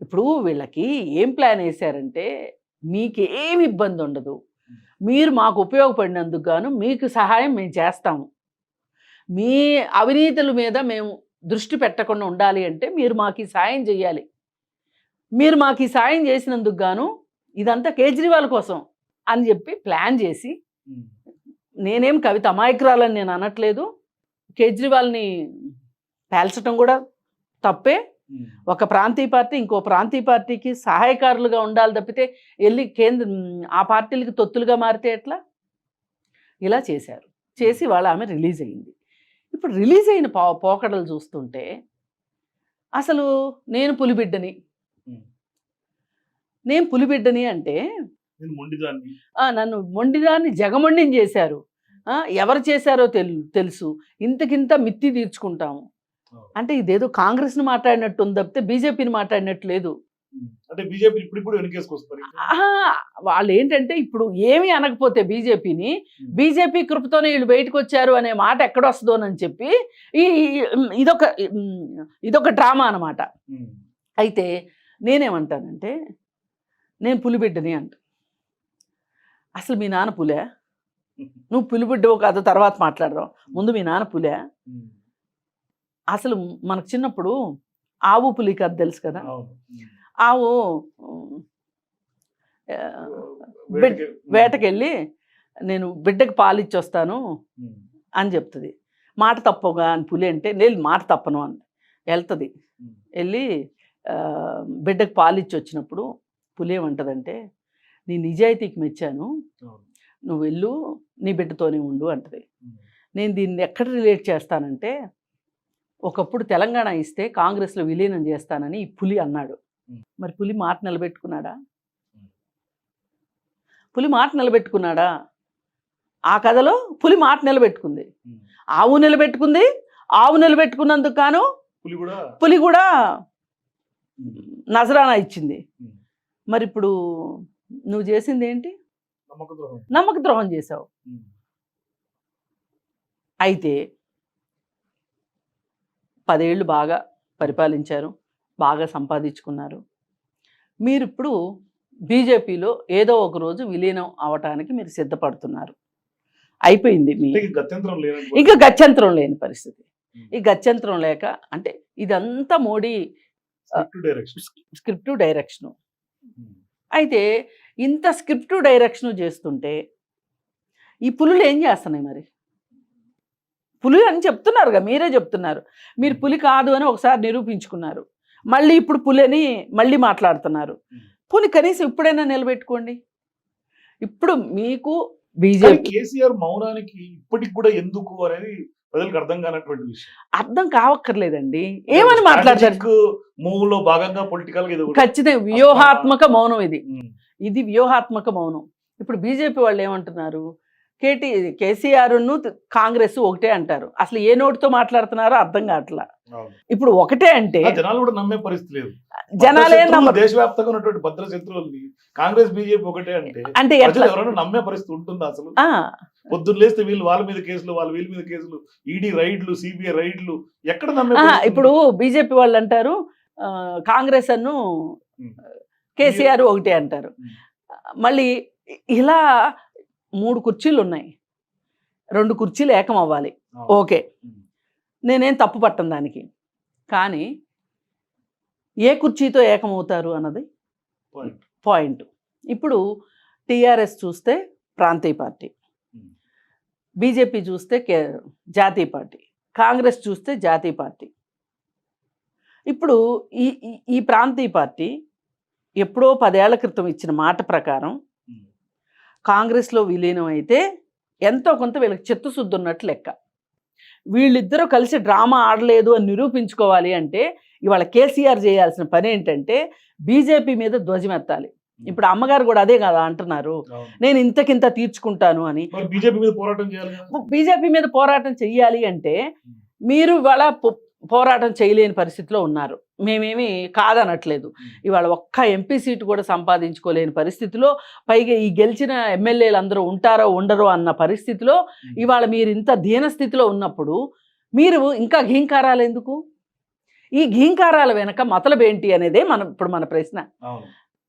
ఇప్పుడు వీళ్ళకి ఏం ప్లాన్ వేశారంటే, మీకేమి ఇబ్బంది ఉండదు. మీరు మాకు ఉపయోగపడినందుకు గాను మీకు సహాయం మేము చేస్తాము. మీ అవినీతుల మీద మేము దృష్టి పెట్టకుండా ఉండాలి అంటే మీరు మాకు ఈ సాయం చేయాలి. మీరు మాకు ఈ సాయం చేసినందుకు గాను ఇదంతా కేజ్రీవాల్ కోసం అని చెప్పి ప్లాన్ చేసి, నేనేం కవిత అమాయకురాలని నేను అనట్లేదు. కేజ్రీవాల్ని పేల్చడం కూడా తప్పే. ఒక ప్రాంతీయ పార్టీ ఇంకో ప్రాంతీయ పార్టీకి సహాయకారులుగా ఉండాలి తప్పితే వెళ్ళి ఆ పార్టీలకి తొత్తులుగా మారితే ఎట్లా? ఇలా చేశారు. చేసి వాళ్ళ ఆమె రిలీజ్ అయింది. ఇప్పుడు రిలీజ్ అయిన పోకడలు చూస్తుంటే అసలు నేను పులిబిడ్డని అంటే నన్ను మొండిదాన్ని జగమొండిని చేశారు. ఎవరు చేశారో తెలుసు. ఇంతకింత మిత్తి తీర్చుకుంటాము అంటే ఇదేదో కాంగ్రెస్ని మాట్లాడినట్టు ఉంది తప్పితే బీజేపీని మాట్లాడినట్టు లేదు. అంటే బీజేపీ ఇప్పుడు వెనకేసుకొస్తారు. వాళ్ళు ఏంటంటే ఇప్పుడు ఏమీ అనకపోతే బీజేపీ కృపతోనే వీళ్ళు బయటకు వచ్చారు అనే మాట ఎక్కడొస్తుందోనని చెప్పి ఇదొక డ్రామా అనమాట. అయితే నేనేమంటానంటే, నేను పులిబిడ్డని అంట. అసలు మీ నాన్న పులే? నువ్వు పులిబిడ్డవో కాదో తర్వాత మాట్లాడదాం. ముందు మీ నాన్న పులే? అసలు మనకు చిన్నప్పుడు ఆవు పులి కథ తెలుసు కదా. ఆవు వేటకెళ్ళి నేను బిడ్డకి పాలు ఇచ్చొస్తాను అని చెప్తుంది. మాట తప్పగా అని పులి అంటే, నేను మాట తప్పను అని వెళ్తుంది. వెళ్ళి బిడ్డకి పాలు ఇచ్చి వచ్చినప్పుడు పులి ఏమంటదంటే, నీ నిజాయితీకి మెచ్చాను, నువ్వు వెళ్ళు, నీ బిడ్డతోనే ఉండు అంటది. నేను దీన్ని ఎక్కడ రిలేట్ చేస్తానంటే, ఒకప్పుడు తెలంగాణ ఇస్తే కాంగ్రెస్లో విలీనం చేస్తానని ఈ పులి అన్నాడు. మరి పులి మాట నిలబెట్టుకున్నాడా? పులి మాట నిలబెట్టుకున్నాడా? ఆ కథలో పులి మాట నిలబెట్టుకుంది. ఆవు నిలబెట్టుకుంది. ఆవు నిలబెట్టుకున్నందుకు గాను పులి కూడా నజరానా ఇచ్చింది. మరి ఇప్పుడు నువ్వు చేసింది ఏంటి? నమ్మక ద్రోహం చేశావు. అయితే 10 ఏళ్ళు బాగా పరిపాలించారు, బాగా సంపాదించుకున్నారు. మీరు ఇప్పుడు బీజేపీలో ఏదో ఒక రోజు విలీనం అవటానికి మీరు సిద్ధపడుతున్నారు. అయిపోయింది ఇంకా గత్యంతరం లేని పరిస్థితి. ఈ గత్యంతరం లేక అంటే ఇదంతా మోడీ స్క్రిప్ట్ డైరెక్షను. అయితే ఇంత స్క్రిప్ట్ డైరెక్షన్ చేస్తుంటే ఈ పులులు ఏం చేస్తున్నాయి? మరి పులి అని చెప్తున్నారుగా, మీరే చెప్తున్నారు. మీరు పులి కాదు అని ఒకసారి నిరూపించుకున్నారు. మళ్ళీ ఇప్పుడు పులి అని మళ్ళీ మాట్లాడుతున్నారు. పులి కనీసం ఇప్పుడైనా నిలబెట్టుకోండి. ఇప్పుడు మీకు బీజేపీ కేసీఆర్ మౌనానికి ఇప్పటికి కూడా ఎందుకు అనేది ప్రజలకు అర్థం కానటువంటి విషయం. అర్థం కావక్కర్లేదండి. ఏమని మాట్లాడతారు? మూవ్లో భాగంగా పొలిటికల్ ఖచ్చితంగా వ్యూహాత్మక మౌనం ఇది వ్యూహాత్మక మౌనం. ఇప్పుడు బీజేపీ వాళ్ళు ఏమంటున్నారు? కేసీఆర్ను కాంగ్రెస్ ఒకటే అంటారు. అసలు ఏ నోటితో మాట్లాడుతున్నారో అర్థం కావట్లా. ఇప్పుడు ఒకటే అంటే జనాలు కూడా నమ్మే పరిస్థితి లేదు. జనాలే దేశవ్యాప్తంగా ఉన్నటువంటి భద్ర శత్రువుల్ని కాంగ్రెస్ బీజేపీ ఒకటే అంటే ఎవరైనా నమ్మే పరిస్థితి ఉంటుందా? అసలు పొద్దున్న లేస్తే వీళ్ళు వాళ్ళ మీద కేసులు, వీళ్ళ మీద కేసులు, ఈడీ రైడ్లు, సిబిఐ రైడ్లు, ఎక్కడ నమ్మే? ఇప్పుడు బీజేపీ వాళ్ళు అంటారు కాంగ్రెస్ అను కేసీఆర్ ఒకటే అంటారు. మళ్ళీ ఇలా 3 కుర్చీలు ఉన్నాయి, 2 కుర్చీలు ఏకం అవ్వాలి. ఓకే, నేనేం తప్పు పట్టను దానికి. కానీ ఏ కుర్చీతో ఏకమవుతారు అన్నది పాయింట్. ఇప్పుడు టీఆర్ఎస్ చూస్తే ప్రాంతీయ పార్టీ, బీజేపీ చూస్తే జాతీయ పార్టీ, కాంగ్రెస్ చూస్తే జాతీయ పార్టీ. ఇప్పుడు ఈ ప్రాంతీయ పార్టీ ఎప్పుడో 10 ఏళ్ల క్రితం ఇచ్చిన మాట ప్రకారం కాంగ్రెస్లో విలీనం అయితే ఎంతో కొంత వీళ్ళకి చిత్తశుద్ధి ఉన్నట్టు లెక్క. వీళ్ళిద్దరూ కలిసి డ్రామా ఆడలేదు అని నిరూపించుకోవాలి అంటే ఇవాళ కేసీఆర్ చేయాల్సిన పని ఏంటంటే బీజేపీ మీద ధ్వజమెత్తాలి. ఇప్పుడు అమ్మగారు కూడా అదే కదా అంటున్నారు, నేను ఇంతకింత తీర్చుకుంటాను అని. బీజేపీ మీద పోరాటం చెయ్యాలి అంటే మీరు ఇవాళ పోరాటం చేయలేని పరిస్థితిలో ఉన్నారు. మేమేమి కాదనట్లేదు. ఇవాళ ఒక్క ఎంపీ సీటు కూడా సంపాదించుకోలేని పరిస్థితిలో, పైగా ఈ గెలిచిన ఎమ్మెల్యేలు అందరూ ఉంటారో ఉండరో అన్న పరిస్థితిలో ఇవాళ మీరు ఇంత దీనస్థితిలో ఉన్నప్పుడు మీరు ఇంకా ఘీంకారాలు ఎందుకు? ఈ ఘీంకారాల వెనక మతలబేంటి అనేదే ఇప్పుడు మన ప్రశ్న. అవును